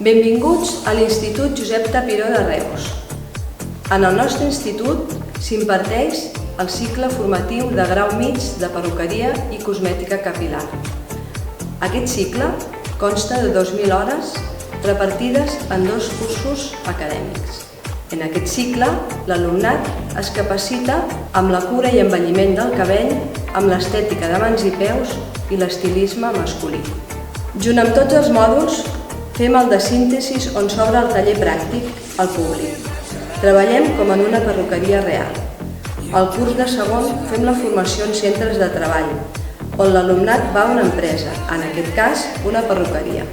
Benvinguts a l'Institut Josep Tapiró de Reus. En el nostre institut s'imparteix el cicle formatiu de grau mig de perruqueria i cosmètica capil·lar. Aquest cicle consta de 2.000 hores repartides en 2 cursos acadèmics. En aquest cicle, l'alumnat es capacita amb la cura i embelliment del cabell, amb l'estètica de mans i peus i l'estilisme masculí. Junt amb tots els mòduls, fem el de síntesis on s'obre el taller pràctic al públic. Treballem com en una perruqueria real. Al curs de segon fem la formació en centres de treball, on l'alumnat va a una empresa, en aquest cas una perruqueria,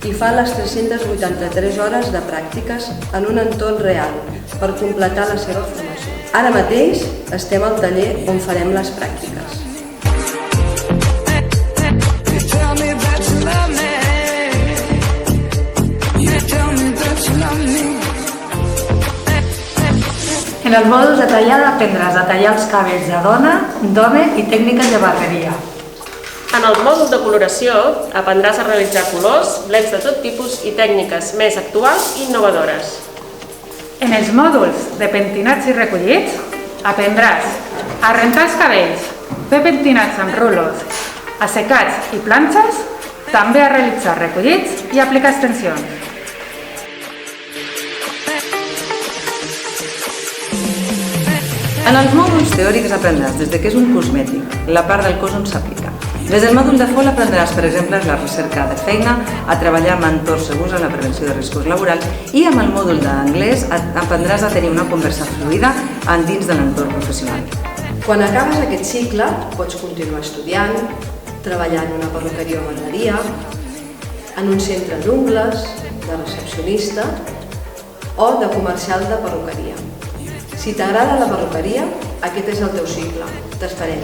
i fa les 383 hores de pràctiques en un entorn real per completar la seva formació. Ara mateix estem al taller on farem les pràctiques. En els mòduls de tallada aprendràs a tallar els cabells de dona, d'home i tècniques de barberia. En el mòdul de coloració aprendràs a realitzar colors, blends de tot tipus i tècniques més actuals i innovadores. En els mòduls de pentinats i recollits aprendràs a rentar els cabells, fer pentinats amb rulos, assecats i planxes, també a realitzar recollits i aplicar extensions. En els mòduls teòrics aprendràs des de què és un cosmètic, la part del cos on s'aplica. Des del mòdul de FOL aprendràs, per exemple, la recerca de feina, a treballar amb entorns segurs en la prevenció de riscos laborals i amb el mòdul d'anglès aprendràs a tenir una conversa fluida dins de l'entorn professional. Quan acabes aquest cicle, pots continuar estudiant, treballar en una perruqueria o barberia, en un centre d'ungles, de recepcionista o de comercial de perruqueria. Si t'agrada la perruqueria, aquest és el teu cicle. T'esperem.